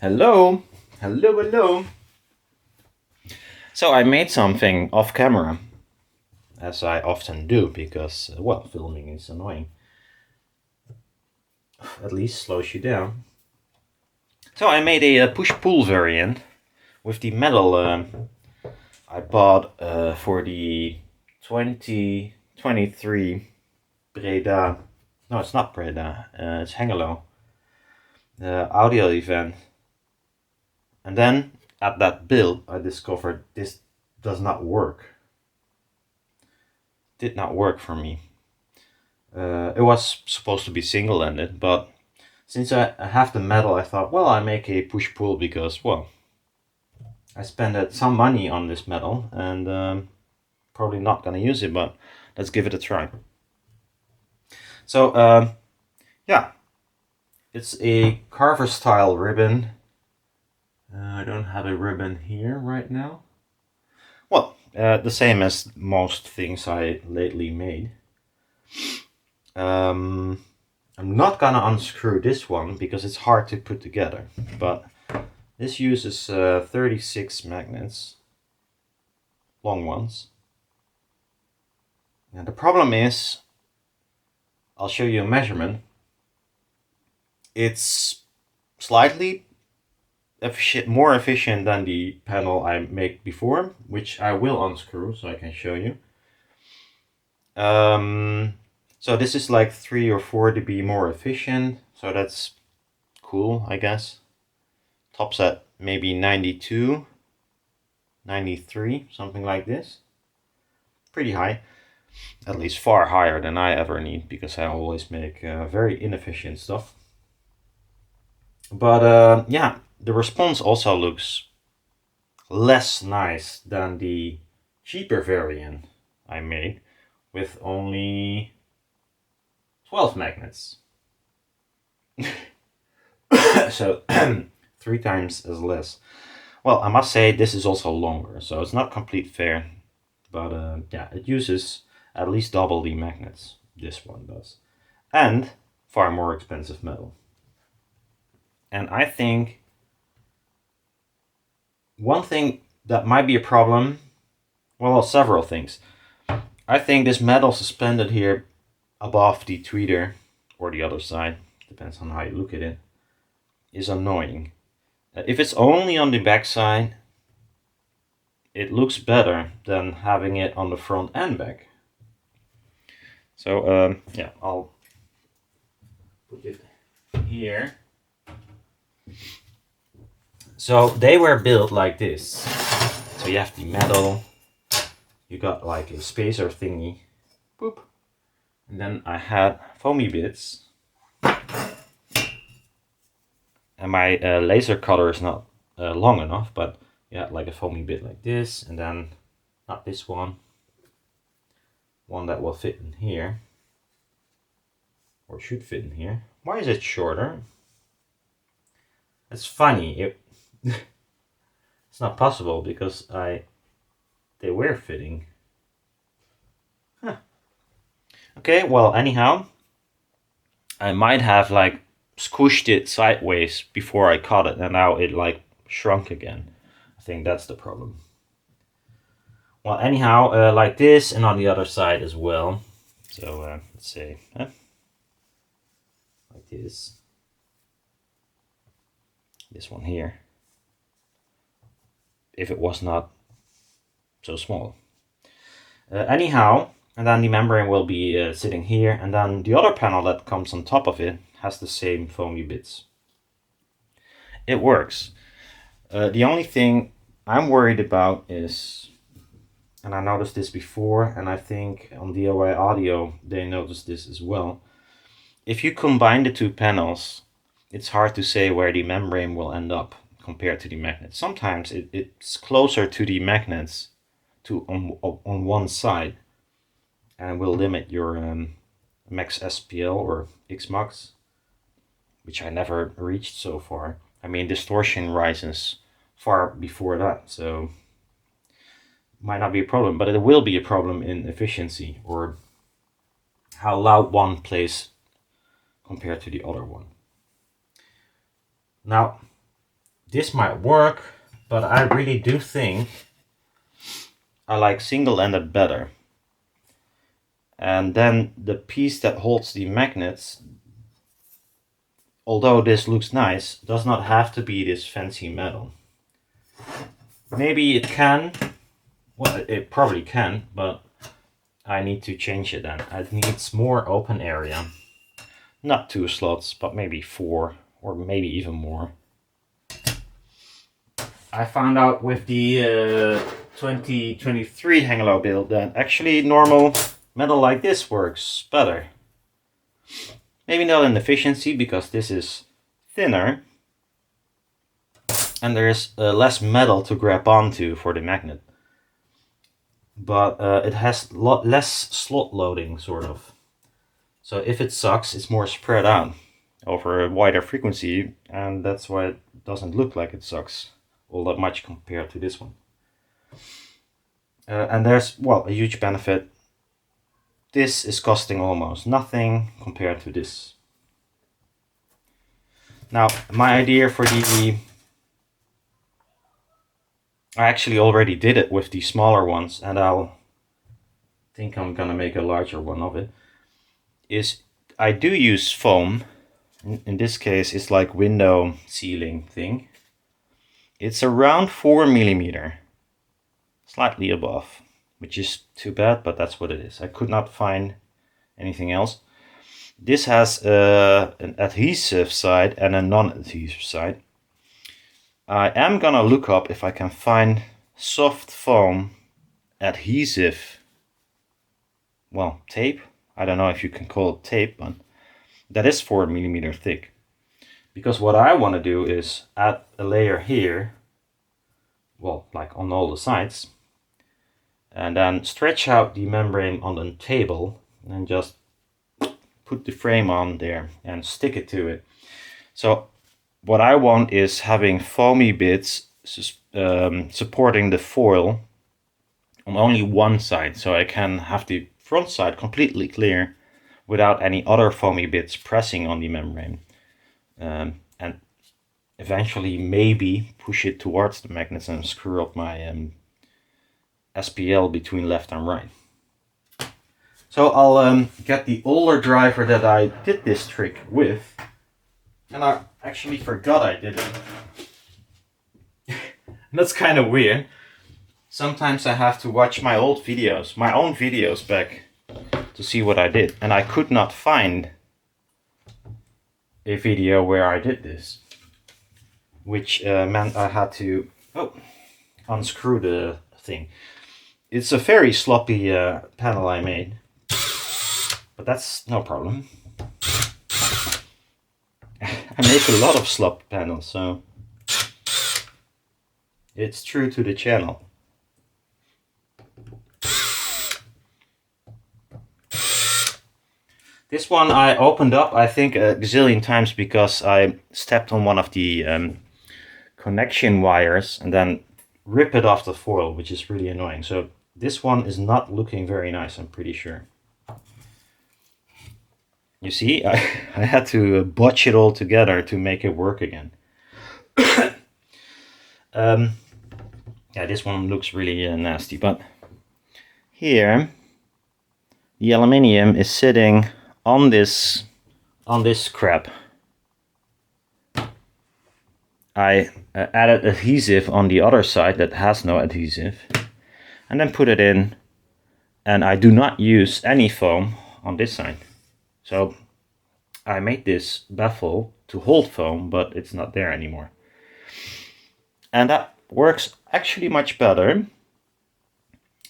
Hello, hello. So I made something off camera, as I often do, because, well, filming is annoying. At least slows you down. So I made a push-pull variant with the metal I bought for the 2023 Breda. No, it's not Breda. It's Hengelo. Audio event. And then at that build, I discovered this does not work. Did not work for me. It was supposed to be single-ended, but since I have the metal, I thought, well, I make a push-pull because, well, I spent some money on this metal and probably not gonna use it, but let's give it a try. So, yeah, it's a Carver style ribbon. I don't have a ribbon here right now. Well, the same as most things I lately made. I'm not gonna unscrew this one because it's hard to put together, but this uses 36 magnets, long ones. And the problem is, I'll show you a measurement. It's slightly more efficient than the panel I made before, which I will unscrew so I can show you. So this is like 3 or 4 dB more efficient, so that's cool, I guess. Tops at maybe 92, 93, something like this. Pretty high, at least far higher than I ever need, because I always make very inefficient stuff. But yeah, the response also looks less nice than the cheaper variant I made with only 12 magnets. So 3 times as less. Well, I must say this is also longer, so it's not complete fair, but yeah, it uses at least double the magnets, this one does, and far more expensive metal. And I think one thing that might be a problem, well, several things. I think this metal suspended here above the tweeter, or the other side, depends on how you look at it, is annoying. If it's only on the back side, it looks better than having it on the front and back. So yeah, I'll put it here. So they were built like this. So you have the metal, you got like a spacer thingy, boop, and then I had foamy bits. And my laser cutter is not long enough, but yeah, like a foamy bit like this, and then not this one that will fit in here, or should fit in here. Why is it shorter? It's funny. It's not possible because they were fitting. Huh. Okay, well, anyhow, I might have like squished it sideways before I cut it, and now it like shrunk again. I think that's the problem. Well, anyhow, like this, and on the other side as well. So let's say like this. This one here. If it was not so small. Anyhow, and then the membrane will be sitting here, and then the other panel that comes on top of it has the same foamy bits. It works. The only thing I'm worried about is, and I noticed this before, and I think on DIY Audio they noticed this as well. If you combine the two panels, it's hard to say where the membrane will end up compared to the magnet. Sometimes it's closer to the magnets on one side, and will limit your max SPL or Xmax, which I never reached so far. I mean, distortion rises far before that, so might not be a problem, but it will be a problem in efficiency, or how loud one plays compared to the other one. Now, this might work, but I really do think I like single-ended better. And then the piece that holds the magnets, although this looks nice, does not have to be this fancy metal. Maybe it can, well, it probably can, but I need to change it then. It needs more open area. Not 2 slots, but maybe 4, or maybe even more. I found out with the 2023 hang-low build that actually normal metal like this works better. Maybe not in efficiency, because this is thinner and there is less metal to grab onto for the magnet. But it has less slot loading, sort of. So if it sucks, it's more spread out over a wider frequency, and that's why it doesn't look like it sucks all that much compared to this one. And there's, well, a huge benefit. This is costing almost nothing compared to this. Now, my idea for the... I actually already did it with the smaller ones, and I think I'm gonna make a larger one of it, is I do use foam. In this case, it's like window sealing thing. It's around 4 millimeter, slightly above, which is too bad, but that's what it is. I could not find anything else. This has an adhesive side and a non-adhesive side. I am gonna look up if I can find soft foam adhesive, well, tape. I don't know if you can call it tape, but that is 4 millimeter thick. Because what I want to do is add a layer here, well, like on all the sides, and then stretch out the membrane on the table and just put the frame on there and stick it to it. So what I want is having foamy bits supporting the foil on only one side, so I can have the front side completely clear without any other foamy bits pressing on the membrane. And eventually maybe push it towards the magnets and screw up my SPL between left and right. So I'll get the older driver that I did this trick with, and I actually forgot I did it. That's kind of weird. Sometimes I have to watch my old videos, my own videos back, to see what I did, and I could not find a video where I did this, which meant I had to unscrew the thing. It's a very sloppy panel I made, but that's no problem. I make a lot of slop panels, so it's true to the channel. This one I opened up, I think, a gazillion times because I stepped on one of the connection wires and then rip it off the foil, which is really annoying. So this one is not looking very nice, I'm pretty sure. You see, I had to botch it all together to make it work again. Yeah, this one looks really nasty, but here the aluminium is sitting on this crap. I added adhesive on the other side that has no adhesive, and then put it in, and I do not use any foam on this side. So I made this baffle to hold foam, but it's not there anymore. And that works actually much better.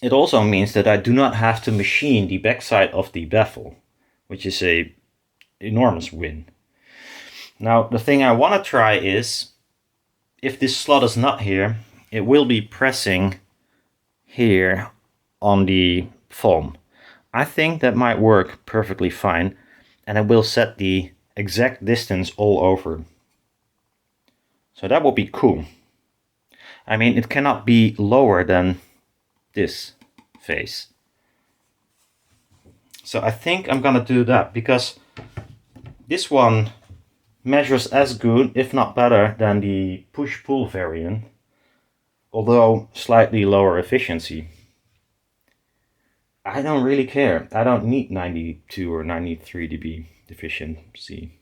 It also means that I do not have to machine the backside of the baffle, which is a enormous win. Now the thing I want to try is, if this slot is not here, it will be pressing here on the foam. I think that might work perfectly fine, and it will set the exact distance all over. So that will be cool. I mean, it cannot be lower than this face. So I think I'm gonna do that, because this one measures as good, if not better, than the push-pull variant, although slightly lower efficiency. I don't really care. I don't need 92 or 93 dB efficiency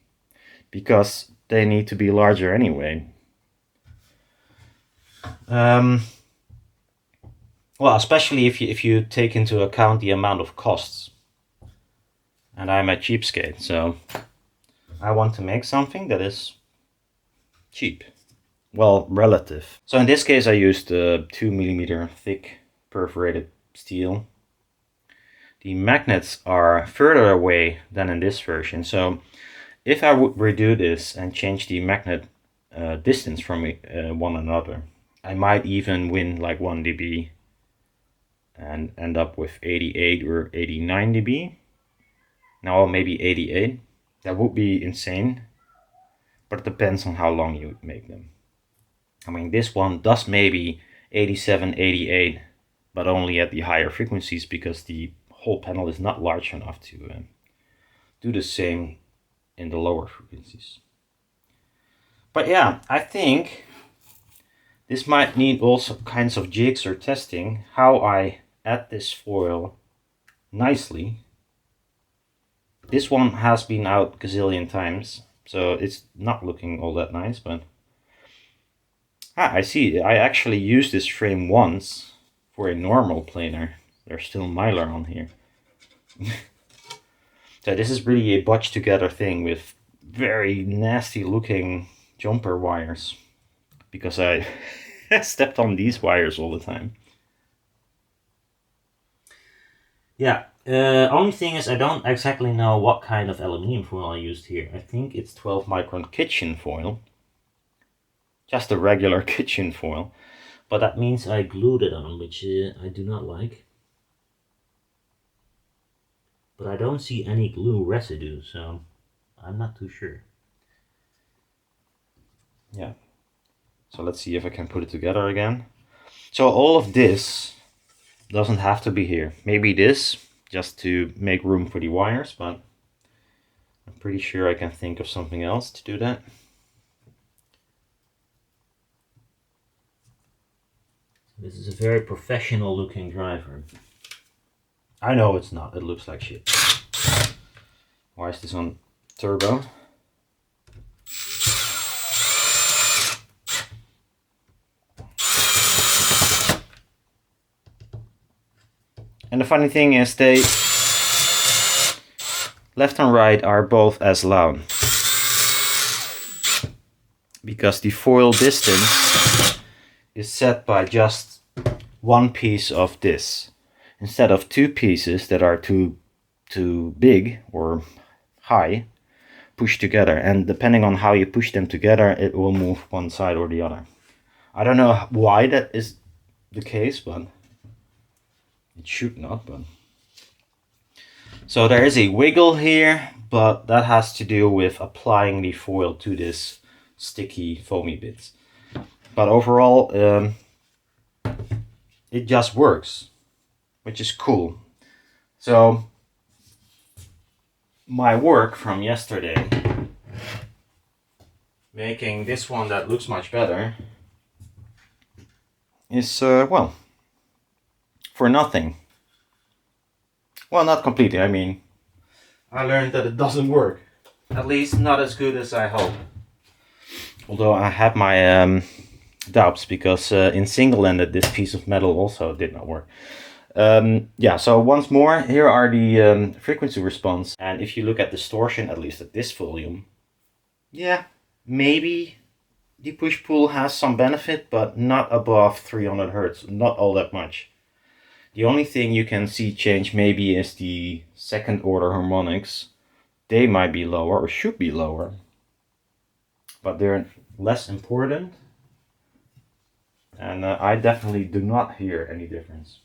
because they need to be larger anyway. Well, especially if you take into account the amount of costs. And I'm a cheapskate, so I want to make something that is cheap. Well, relative. So in this case I used 2mm thick perforated steel. The magnets are further away than in this version, so if I would redo this and change the magnet distance from one another, I might even win like 1 dB and end up with 88 or 89 dB. Now maybe 88. That would be insane, but it depends on how long you make them. I mean, this one does maybe 87, 88, but only at the higher frequencies because the whole panel is not large enough to do the same in the lower frequencies. But yeah, I think this might need also kinds of jigs or testing how I add this foil nicely. This one has been out gazillion times, so it's not looking all that nice, but I see. I actually used this frame once for a normal planer. There's still mylar on here. So this is really a botched together thing with very nasty looking jumper wires, because I stepped on these wires all the time. Yeah, only thing is I don't exactly know what kind of aluminium foil I used here. I think it's 12 micron kitchen foil. Just a regular kitchen foil. But that means I glued it on, which I do not like. But I don't see any glue residue, so I'm not too sure. Yeah. So let's see if I can put it together again. So all of this doesn't have to be here. Maybe this, just to make room for the wires, but I'm pretty sure I can think of something else to do that. This is a very professional looking driver. I know it's not, it looks like shit. Why is this on turbo? And the funny thing is they left and right are both as loud, because the foil distance is set by just one piece of this instead of two pieces that are too big or high pushed together, and depending on how you push them together it will move one side or the other. I don't know why that is the case, but it should not. But so there is a wiggle here, but that has to do with applying the foil to this sticky foamy bits. But overall it just works, which is cool. So my work from yesterday, making this one that looks much better, is well, for nothing. Well, not completely. I mean, I learned that it doesn't work. At least not as good as I hope. Although I have my doubts, because in single-ended this piece of metal also did not work. Yeah, so once more, here are the frequency response. And if you look at distortion, at least at this volume, yeah, maybe the push-pull has some benefit, but not above 300 Hertz, not all that much. The only thing you can see change maybe is the second order harmonics. They might be lower, or should be lower, but they're less important. And I definitely do not hear any difference.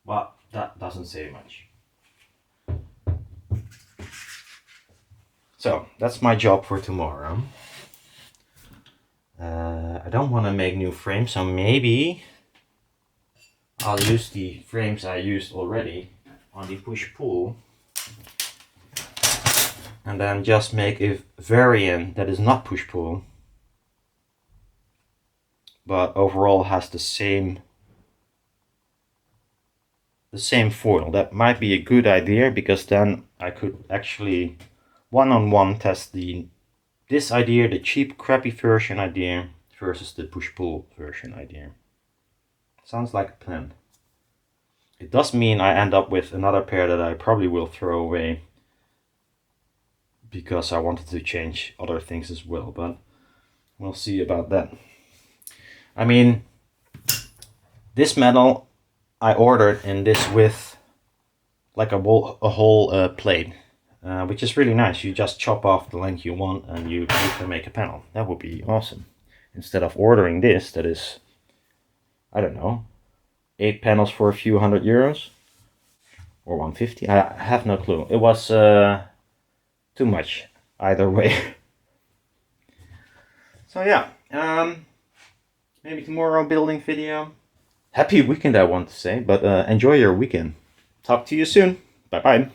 But that doesn't say much. So that's my job for tomorrow. I don't want to make new frames, so maybe I'll use the frames I used already on the push-pull. and then just make a variant that is not push-pull, but overall has the same foil. That might be a good idea, because then I could actually one-on-one test this idea, the cheap crappy version idea, versus the push-pull version idea. Sounds like a plan. It does mean I end up with another pair that I probably will throw away, because I wanted to change other things as well, but we'll see about that. I mean, this metal I ordered in this width, like a whole plate, which is really nice. You just chop off the length you want and you can make a panel. That would be awesome. Instead of ordering this, that is, I don't know, 8 panels for a few €100 or 150. I have no clue. It was too much either way. So yeah, maybe tomorrow building video. Happy weekend, I want to say, but enjoy your weekend. Talk to you soon. Bye bye.